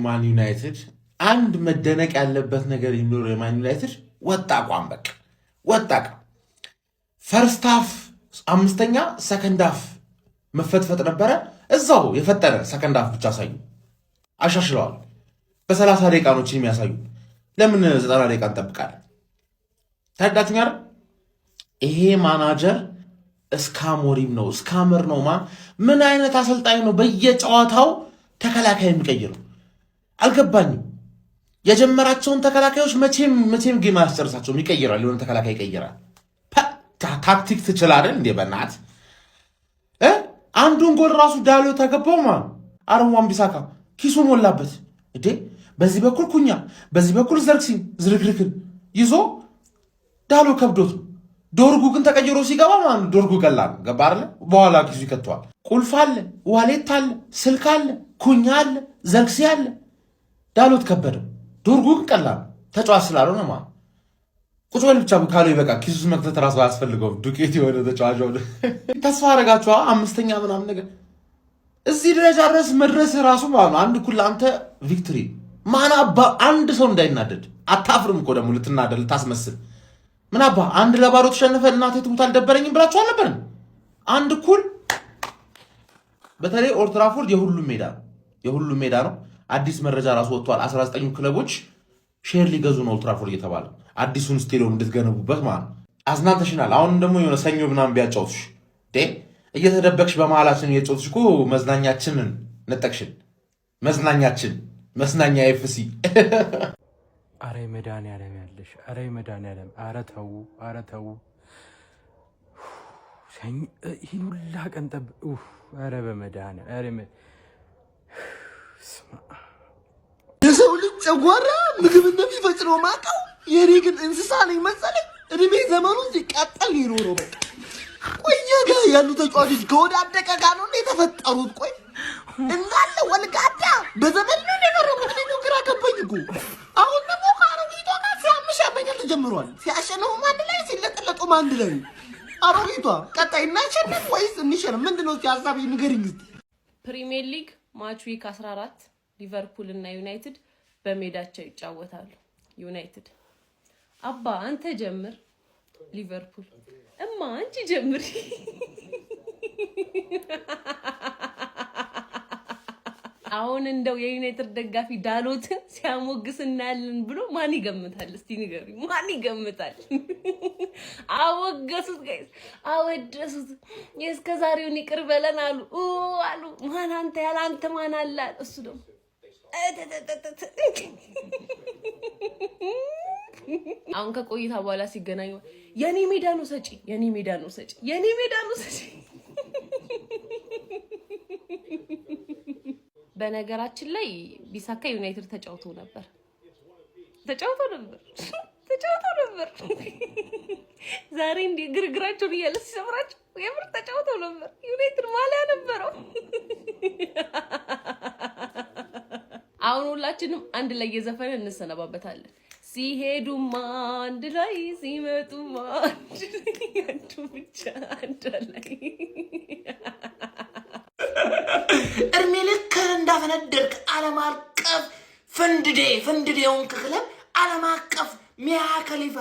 ማን ዩናይትድ አንድ መደነቅ ያለበት ነገር ይኖር። የማን ዩናይትድ ወጣ አቋም በቃ ወጣ አቋም ፈርስት ሃፍ አምስተኛ ሰከንድ ሃፍ መፈጥፈጥ ነበረ እዛው የፈጠረ ሰከንድ ሃፍ ብቻ ሳዩ አሻሽለዋል። በ30 ደቂቃ ነው የሚያሳዩ። ለምን 90 ደቂቃ እንጠብቃለን? ታዳችኛል። ይሄ ማናጀር እስካሞሪም ነው እስካመር ነው። ምን አይነት አሰልጣኝ ነው በየጨዋታው ተከላካይ የሚቀይረው? አልገባኝም። የጀመራቸውን ተከላካዮች መቼም ጌም አያስጨርሳቸውም። ይቀይራል፣ የሆነ ተከላካይ ይቀይራል። ታክቲክ ትችላለህ እንዴ? በእናትህ አንዱን ጎል ራሱ ዳሎ ተገባው ማለት አረዋን ቢሳካ ኪሱ ሞላበት እንዴ። በዚህ በኩል ኩኛ፣ በዚህ በኩል ዘርክሲን ዝርክርክን ይዞ ዳሎ ከብዶት ነው። ዶርጉ ግን ተቀይሮ ሲገባ ማለት ዶርጉ ቀላል ገባ አይደል? በኋላ ኪሱ ይከተዋል። ቁልፍ አለ፣ ዋሌት አለ፣ ስልክ አለ፣ ኩኛ አለ፣ ዘርክሲ አለ። ዳሎት ከበደው። ዶርጉ ግን ቀላል ተጫዋች ስላልሆነ ማለት ቁጭ በል ብቻ ካለው ይበቃ። ኪሱስ መክተት ራሱ አያስፈልገውም። ዱቄት የሆነ ተጫዋች ሆነ። ተስፋ አረጋችኋ አምስተኛ ምናምን ነገር እዚህ ደረጃ ድረስ መድረስ ራሱ ማለት ነው አንድ ኩል አንተ ቪክትሪ ማን አባ አንድ ሰው እንዳይናደድ አታፍርም እኮ ደግሞ ልትናደድ ልታስመስል ምን አባ አንድ ለባዶ ተሸነፈ እናቴ ትሙት አልደበረኝም ብላችሁ አልነበረም? አንድ ኩል በተለይ ኦልድ ትራፎርድ የሁሉም ሜዳ ነው። አዲስ መረጃ ራሱ ወጥቷል። 19 ክለቦች ሼር ሊገዙ ነው ኦልድ ትራፎርድ እየተባለ አዲሱን ስቴዲየም እንድትገነቡበት ማለት ነው። አዝናንተሽናል። አሁን ደግሞ የሆነ ሰኞ ምናምን ቢያጫውትሽ እየተደበቅሽ በመሃላችን እየጫወትሽ እኮ መዝናኛችንን ነጠቅሽን። መዝናኛ ኤፍሲ አረ መድኃኒዓለም ያለሽ አረ መድኃኒዓለም አረ ተው ይህን ሁላ ቀን አረ በመድኃኒዓለም የሰው ልጅ ጨጓራ ምግብ እንደሚፈጭ ነው ማቀው። የኔ ግን እንስሳ ነኝ መሰለኝ። እድሜ ዘመኑ ሲቃጠል ይኖረው በቃ። ቆየ ጋር ያሉ ተጫዋቾች ከወዳደቀ ጋር ነው የተፈጠሩት። ቆይ እንዳለ ወልጋዳ በዘመን ነው የቀረቡት። ነው ግራ ገባኝ እኮ። አሁን ደግሞ አሮጊቷ ጋር ሲያመሻበኛል ተጀምሯል። ሲያሸንፉም አንድ ላይ ሲለጠለጡም አንድ ላይ። አሮጊቷ ቀጣይ እናሸንፍ ወይስ እንሸነፍ? ምንድነው ሐሳብ ንገሪኝ እስቲ። ፕሪሚየር ሊግ ማች ዊክ 14 ሊቨርፑል እና ዩናይትድ በሜዳቸው ይጫወታሉ። ዩናይትድ አባ አንተ ጀምር፣ ሊቨርፑል እማ አንቺ ጀምሪ። አሁን እንደው የዩናይትድ ደጋፊ ዳሎትን ሲያሞግስ እናያለን ብሎ ማን ይገምታል? እስቲ ንገሩኝ፣ ማን ይገምታል? አወገሱት፣ ጋይስ አወደሱት። የእስከዛሬውን ይቅር በለን አሉ። ማን አንተ ያለ አንተ ማን አለ? እሱ ደግሞ አሁን ከቆይታ በኋላ ሲገናኙ የኔ ሜዳ ነው ሰጪ። በነገራችን ላይ ቢሳካ ዩናይትድ ተጫውቶ ነበር። ዛሬ እንዲህ ግርግራቸውን እያለ ሲሰብራቸው የምር ተጫውቶ ነበር። ዩናይትድ ማሊያ ነበረው። አሁን ሁላችንም አንድ ላይ እየዘፈነ እንሰነባበታለን። ሲሄዱማ አንድ ላይ ሲመጡማ አንድ ላይ አንዱ ብቻ አንድ ላይ እድሜ ልክህን እንዳፈነደርክ ዓለም አቀፍ ፍንድዴውን ክለብ ዓለም አቀፍ ሚያ ከሊፋ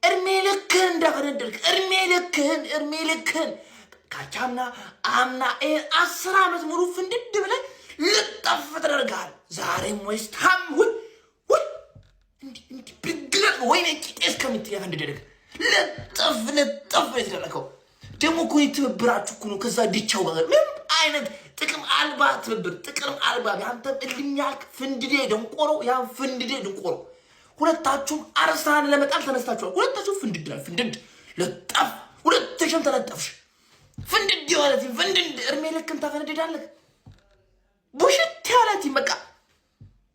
እድሜ ልክህን እንዳፈነደርክ እድሜ ልክህን ካቻምና አምና 10 ዓመት ሙሉ ፍንድድ ብለህ ልጠፍ ተደርጋል። ዛሬም ወይስ ታም እንዲ ብግለት ወይኔ ቂጤስ ከሚት ያፈንድደክ ልጠፍ የተደረከው ደግሞ እኮ ትብብራችሁ እኮ ነው። ከዛ ዲቻው ጋር ምን አይነት ጥቅም አልባ ትብብር፣ ጥቅም አልባ ያንተ እልኛልክ ፍንድዴ ደንቆሮ ሁለታችሁም አርሰናል ለመጣል ተነስታችኋል። ሁለታችሁም ፍንድድ ለጠፍ ሁለታችሁም ተለጠፍሽ። ፍንድድ ማለት ፍንድድ እርሜ ልክም ታፈነድዳለህ። ቡሽት ያለት በቃ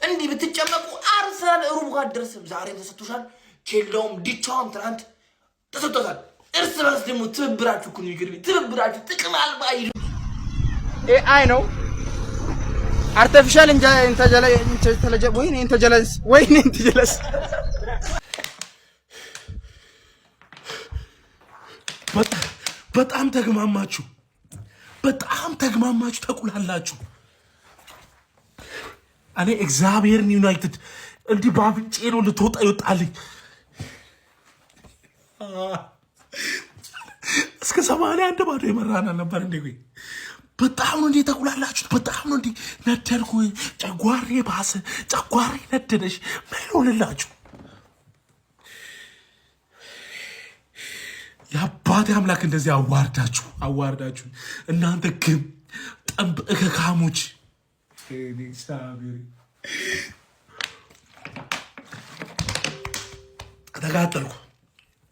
እንዲህ ብትጨመቁ አርሰናል ሩብ ጋር ደርሰም። ዛሬም ተሰጥቶሻል። ቼልዳውም ዲቻውም ትናንት ተሰጥቶታል። እርስ በርስ ደግሞ ትብብራችሁ እኮ ነው ይገርም። ትብብራችሁ ጥቅም አልባ ኤአይ ነው አርቲፊሻል ኢንተለጀንስ በጣም ተግማማችሁ፣ ተቁላላችሁ። እኔ እግዚአብሔርን ዩናይትድ እንዲህ ባፍንጬ ነው ልትወጣ ይወጣልኝ። እስከ 81 ባዶ የመራን ነበር እንዴ? በጣም ነው እንዴ ተቁላላችሁት? በጣም ነው እንዴ ነደርኩ። ጨጓሬ ባሰ፣ ጨጓሬ ነደደሽ። ምን ሆነላችሁ? የአባቴ አምላክ እንደዚህ አዋርዳችሁ እናንተ ግን ጠብ እከካሞች።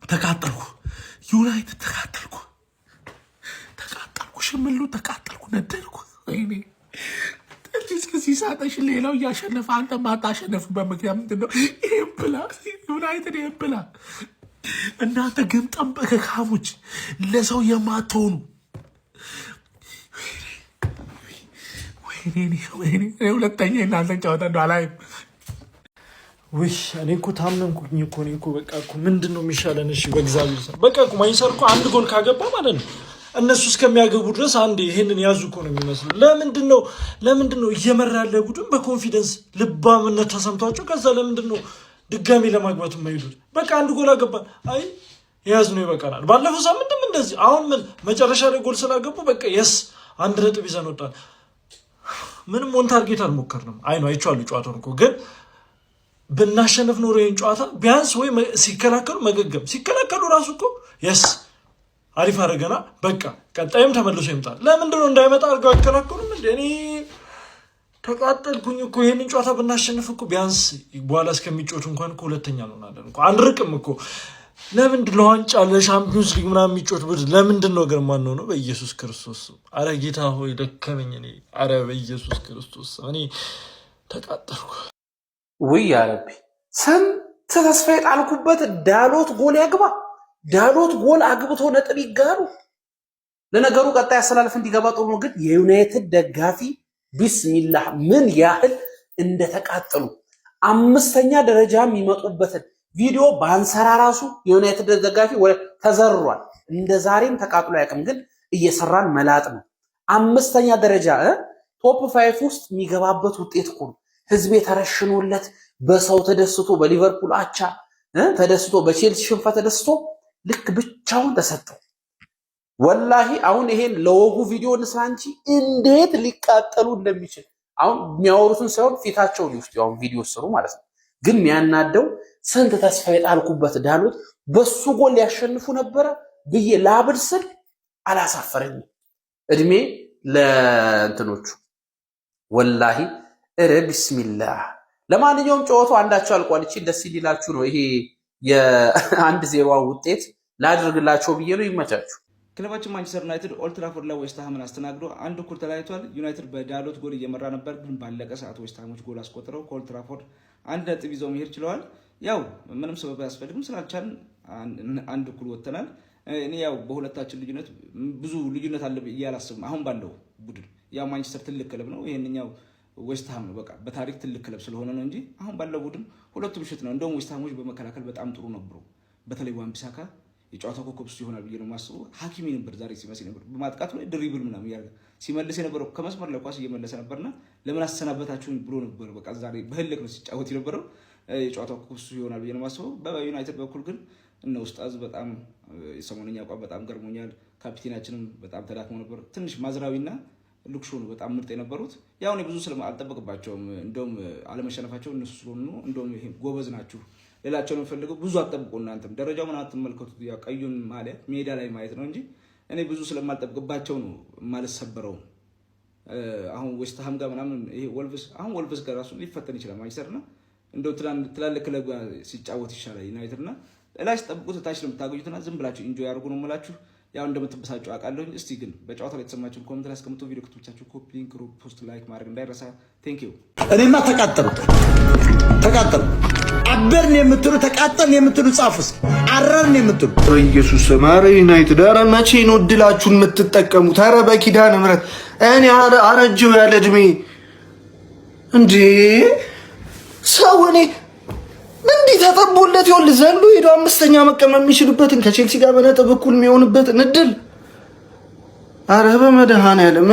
ተቃጠልኩ። ዩናይትድ ተቃጠልኩ። ሽምሉ ተቃጠልኩ፣ ነደርኩ። ወይኔ እስከዚህ ሳጠሽ ሌላው እያሸነፈ አንተ ማታሸነፍበት ምክንያት ምንድን ነው? ይሄን ብላ ዩናይትድ ይሄን ብላ። እናንተ ግን ጠበቀ ካሞች ለሰው የማትሆኑ ወይኔ ሁለተኛ እናንተን ጨዋታ እንደው አላይም። ውይ እኔ እኮ ታመምኩኝ እኮ። እኔ እኮ በቃ እኮ ምንድን ነው የሚሻለን? እሺ በእግዚአብሔር ሰው በቃ እኮ ማንችስተር እኮ አንድ ጎል ካገባ ማለት ነው እነሱ እስከሚያገቡ ድረስ አንዴ ይሄንን ያዙ እኮ ነው የሚመስለው። ለምንድን ነው እየመራ ያለ ቡድን በኮንፊደንስ ልባምነት ተሰምቷቸው ከዛ ለምንድን ነው ድጋሚ ለማግባት የማይሄዱት? በቃ አንድ ጎል አገባ፣ አይ የያዝ ነው ይበቃናል። ባለፈው ሳምንትም እንደዚህ። አሁን ምን መጨረሻ ላይ ጎል ስላገቡ በቃ የስ 1 ነጥብ ይዘን ወጣን። ምንም ኦን ታርጌት አልሞከርንም። አይ ነው አይቼዋለሁ ጨዋታውን እኮ። ግን ብናሸንፍ ኖሮ ይሄን ጨዋታ ቢያንስ ወይ ሲከላከሉ መገገም ሲከላከሉ ራሱ እኮ የስ አሪፍ አደረገና በቃ ቀጣይም ተመልሶ ይመጣል። ለምንድን ነው እንዳይመጣ አድርገው አይከላከሉም እንዴ? እኔ ተቃጠልኩኝ እኮ። ይሄንን ጨዋታ ብናሸንፍ እኮ ቢያንስ በኋላ እስከሚጮቱ እንኳን እኮ ሁለተኛ እንሆናለን እኮ፣ አንርቅም እኮ። ለምንድን ነው ዋንጫ ለሻምፒዮንስ ሊግ ምናምን የሚጮት ቡድን ለምንድን ነው ግን ማን ነው? በኢየሱስ ክርስቶስ አረ ጌታ ሆይ ደከመኝ እኔ። አረ በኢየሱስ ክርስቶስ እኔ ተቃጠልኩ። ውይ ያረቢ ስንት ተስፋ የጣልኩበት ዳሎት ጎል ያግባ፣ ዳሎት ጎል አግብቶ ነጥብ ይጋሩ። ለነገሩ ቀጣይ አሰላለፍ እንዲገባ ጥሩ ነው። ግን የዩናይትድ ደጋፊ ቢስሚላህ ምን ያህል እንደተቃጠሉ 5ኛ ደረጃ የሚመጡበትን ቪዲዮ ባንሰራ ራሱ የዩናይትድ ደጋፊ ተዘርሯል። እንደ ዛሬም ተቃጥሎ አያውቅም። ግን እየሰራን መላጥ ነው። 5ኛ ደረጃ ቶፕ 5 ውስጥ የሚገባበት ውጤት እኮ ነው። ህዝቤ ተረሽኖለት በሰው ተደስቶ በሊቨርፑል አቻ ተደስቶ በቼልሲ ሽንፈት ተደስቶ ልክ ብቻውን ተሰጠው። ወላሂ አሁን ይሄን ለወጉ ቪዲዮ እንስራ እንጂ እንዴት ሊቃጠሉ እንደሚችል አሁን የሚያወሩትን ሳይሆን ፊታቸውን ይውስጥ ያው ቪዲዮ ስሩ ማለት ነው። ግን የሚያናደው ስንት ተስፋ የጣልኩበት ዳሎት በሱ ጎል ያሸንፉ ነበረ ብዬ ላብድ ስል አላሳፈረኝም። እድሜ ለእንትኖቹ ወላሂ እረ ቢስሚላህ። ለማንኛውም ጨዋታው አንዳቸው አልቋል። እቺ ደስ ይላችሁ ነው። ይሄ የ1-0 ውጤት ላድርግላቸው ብዬ ነው። ይመቻችሁ። ክለባችን ማንቸስተር ዩናይትድ ኦልድ ትራፎርድ ላይ ዌስት ሃምን አስተናግዶ 1 እኩል ተለያይቷል። ዩናይትድ በዳሎት ጎል እየመራ ነበር፣ ግን ባለቀ ሰዓት ዌስት ሃሞች ጎል አስቆጥረው ከኦልድ ትራፎርድ 1 ነጥብ ይዘው መሄድ ችለዋል። ያው ምንም ሰበብ አያስፈልግም ስላልቻልን 1 እኩል ወጥተናል። እኔ ያው በሁለታችን ልዩነት ብዙ ልዩነት አለ ብዬ አላስብም። አሁን ባለው ቡድን ያው ማንቸስተር ትልቅ ክለብ ነው፣ ይሄንኛው ዌስት ሃም ነው። በቃ በታሪክ ትልቅ ክለብ ስለሆነ ነው እንጂ አሁን ባለው ቡድን ሁለቱም ምሽት ነው። እንደውም ዌስት ሃሞች በመከላከል በጣም ጥሩ ነበሩ። በተለይ wan-bissaka የጨዋታው ኮከብ እሱ ይሆናል ብዬ ነው የማስበው። ሐኪሚ ነበር ዛሬ ሲመስል ነበር። በማጥቃቱ ላይ ድሪብል ምናምን ያደርጋል ሲመልስ የነበረው ከመስመር ላይ ኳስ እየመለሰ ነበርና ለምን አሰናበታችሁኝ ብሎ ነበር። በቃ ዛሬ በህልክ ነው ሲጫወት የነበረው። የጨዋታው ኮከብ እሱ ይሆናል ብዬ ነው የማስበው። በዩናይትድ በኩል ግን እነ ኡስታዝ በጣም የሰሞነኛ አቋም በጣም ገርሞኛል። ካፒቴናችንም በጣም ተዳክሞ ነበር። ትንሽ ማዝራዊና ሉክሾ ነው በጣም ምርጥ የነበሩት። ያው እኔ ብዙ አልጠበቅባቸውም። እንደውም አለመሸነፋቸው እነሱ ስለሆኑ ነው። እንደውም ይሄ ጎበዝ ናችሁ ሌላቸው ነው ፈልገው ብዙ አትጠብቁ። እናንተም ደረጃው ምን አትመልከቱት። ያው ቀዩን ማለት ሜዳ ላይ ማየት ነው እንጂ እኔ ብዙ ስለማልጠብቅባቸው ነው የማልሰበረው። አሁን ዌስት ሃም ጋር ምናምን ይሄ ወልቭስ ጋር ራሱ ሊፈተን ይችላል ማንቸስተርና እንደው ትላልቅ ክለብ ጋር ሲጫወት ይሻላል ዩናይትድና ላይ ሲጠብቁት ታች ነው የምታገኙትና ዝም ብላችሁ ኢንጆይ አድርጉ ነው የምላችሁ። ያው እንደምትበሳጩ አውቃለሁኝ። እስቲ ግን በጨዋታ ላይ የተሰማችሁን ኮሜንት ላይ አስቀምጡ። ቪዲዮ ከተመቻችሁ ኮፒ ሊንክ፣ ፖስት፣ ላይክ ማድረግ እንዳይረሳ። ቴንክ ዩ። እኔማ ተቃጠሉ አበርን የምትሉ ተቃጠልን የምትሉ ጻፉስ አረርን የምትሉ በኢየሱስ ስም ኧረ ዩናይትድ ኧረ መቼ ነው እድላችሁን የምትጠቀሙት? ኧረ በኪዳነ ምሕረት እኔ አረጀው ያለ እድሜ እንዴ ሰው እኔ እንዲህ ተጠቦለት ይኸውልህ ዘሎ ሄዶ 5ኛ መቀመጥ የሚችልበትን ከቼልሲ ጋር በነጥብ እኩል የሚሆንበትን እድል አረ በመድኃኒዓለም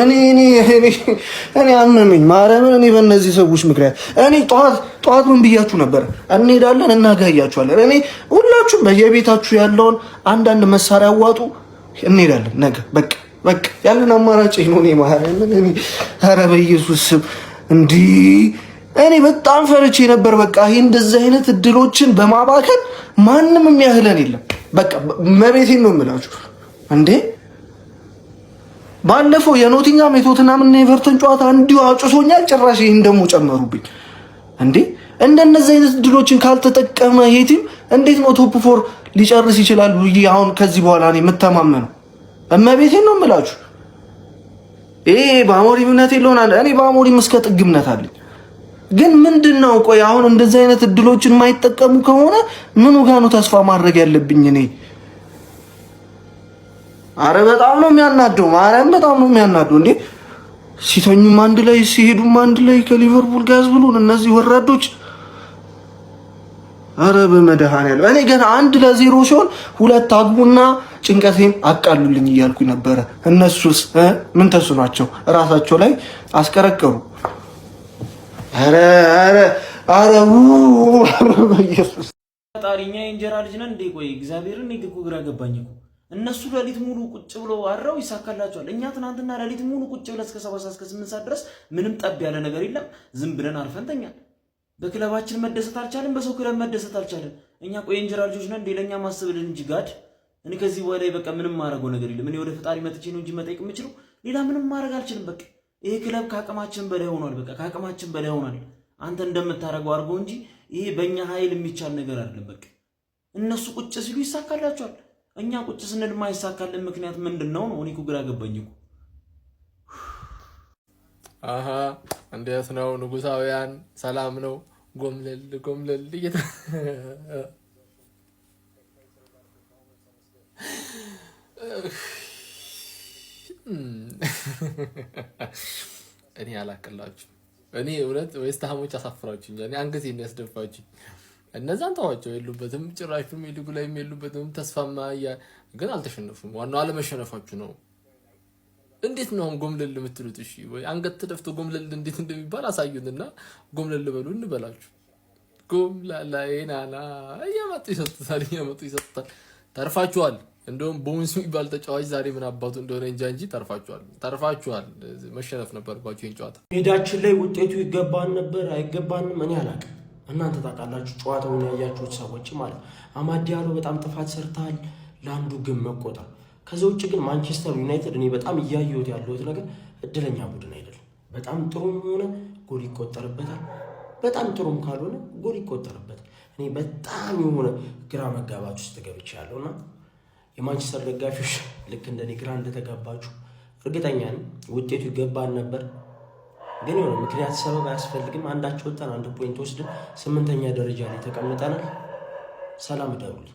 እኔ አመመኝ ማርያምን። እኔ በእነዚህ ሰዎች ምክንያት እኔ ጠዋት ምን ብያችሁ ነበር? እንሄዳለን እናጋያችኋለን። እኔ ሁላችሁም በየቤታችሁ ያለውን አንዳንድ መሳሪያ አዋጡ፣ እንሄዳለን ነገ። በቃ ያለን አማራጭ ነው። እኔ ማርያምን አረ በኢየሱስ ስም እንዲህ እኔ በጣም ፈርቼ ነበር። በቃ ይሄ እንደዚህ አይነት እድሎችን በማባከን ማንም የሚያህለን የለም። በቃ መቤቴን ነው የምላችሁ እንዴ። ባለፈው የኖቲንጋም የቶተንሃም እና ኤቨርተን ጨዋታ እንዲሁ አጭሶኛል። ጭራሽ ይሄን ደግሞ ጨመሩብኝ እንዴ። እንደነዚህ አይነት እድሎችን ካልተጠቀመ ይሄ ቲም እንዴት ነው ቶፕ 4 ሊጨርስ ይችላል ብዬ አሁን ከዚህ በኋላ እኔ የምተማመነው? እመቤቴን ነው የምላችሁ። ይሄ በአሞሪም እምነት የለውና እኔ በአሞሪም እስከ ጥግ እምነት አለኝ። ግን ምንድነው ቆይ አሁን እንደዚህ አይነት እድሎችን የማይጠቀሙ ከሆነ ምኑ ጋር ነው ተስፋ ማድረግ ያለብኝ እኔ? አረ በጣም ነው የሚያናደው፣ ማርያም በጣም ነው የሚያናደው። እንዴ ሲተኙም አንድ ላይ ሲሄዱም አንድ ላይ ከሊቨርፑል ጋር ብሉን እነዚህ ወራዶች። አረ በመድኃኒዓለም እኔ ገና 1-0 ሲሆን 2 አግቡና ጭንቀቴን አቃሉልኝ እያልኩኝ ነበረ። እነሱስ ምን ተስኗቸው ራሳቸው ላይ አስቀረቀሩ። አረ በኢየሱስ ፈጣሪኛ የእንጀራ ልጅ ነን እንዴ? ቆይ እግዚአብሔርን እኔ እኮ ግራ ገባኝ እኮ። እነሱ ሌሊት ሙሉ ቁጭ ብለው አድረው ይሳካላቸዋል። እኛ ትናንትና ሌሊት ሙሉ ቁጭ ብለን እስከ 7 ሰዓት እስከ 8 ሰዓት ድረስ ምንም ጠብ ያለ ነገር የለም። ዝም ብለን አርፈን ተኛን። በክለባችን መደሰት አልቻለን፣ በሰው ክለብ መደሰት አልቻለን። እኛ ቆይ የእንጀራ ልጆች ነን እንዴ? ለእኛ ማስብልን እንጂ ጋድ። እኔ ከዚህ በላይ በቃ ምንም ማድረገው ነገር የለም። እኔ ወደ ፈጣሪ መጥቼ ነው እንጂ መጠየቅ የምችለው ሌላ ምንም ማድረግ አልችልም። በቃ ይሄ ክለብ ከአቅማችን በላይ ሆኗል። በቃ ከአቅማችን በላይ ሆኗል። አንተ እንደምታረገው አድርገው እንጂ ይሄ በእኛ ኃይል የሚቻል ነገር አይደለም። በቃ እነሱ ቁጭ ሲሉ ይሳካላቸዋል። እኛ ቁጭ ስንል የማይሳካልን ምክንያት ምንድነው ነው? እኔ እኮ ግራ ገባኝ እኮ። አሃ እንዴት ነው ንጉሳውያን? ሰላም ነው? ጎምለል እኔ አላቅላችሁ። እኔ እውነት ዌስትሃሞች አሳፍራችሁኛል። እኔ አንገቴን ያስደፋችሁኝ። እነዛን ተዋቸው፣ የሉበትም ጭራሽ ፕሪሚየር ሊጉ ላይ የሉበትም። ተስፋማ ግን አልተሸነፉም። ዋናው አለመሸነፋችሁ ነው። እንዴት ነው ጎምለል የምትሉት? እሺ ወይ አንገት ተደፍቶ ጎምለል እንዴት እንደሚባል አሳዩንና ጎምለል በሉ እንበላችሁ። ጎምላላይናና እያመጡ ይሰጡታል። ተርፋችኋል። እንደውም ቦንስ የሚባል ተጫዋች ዛሬ ምን አባቱ እንደሆነ እንጂ ተርፋችኋል። መሸነፍ ነበርባችሁ ይሄን ጨዋታ። ሜዳችን ላይ ውጤቱ ይገባን ነበር አይገባንም እኔ አላውቅም። እናንተ ታውቃላችሁ፣ ጨዋታውን ያያችሁት ሰዎች ማለት። አማድ ዲያሎ በጣም ጥፋት ሰርታል፣ ለአንዱ ግን መቆጣ። ከዛ ውጭ ግን ማንቸስተር ዩናይትድ እኔ በጣም እያየሁት ያለሁት ነገር እድለኛ ቡድን አይደለም። በጣም ጥሩም ሆነ ጎል ይቆጠርበታል፣ በጣም ጥሩም ካልሆነ ጎል ይቆጠርበታል። እኔ በጣም የሆነ ግራ መጋባት ውስጥ ገብቻለሁና የማንቸስተር ደጋፊዎች ልክ እንደኔ ግራ እንደተጋባችሁ እርግጠኛ ነኝ። ውጤቱ ይገባን ነበር ግን የሆነ ምክንያት ሰበብ አያስፈልግም። አንዳቸው ወጣን፣ 1 ፖይንት ወስደን 8ኛ ደረጃ ላይ ተቀምጠናል። ሰላም እደሩልኝ።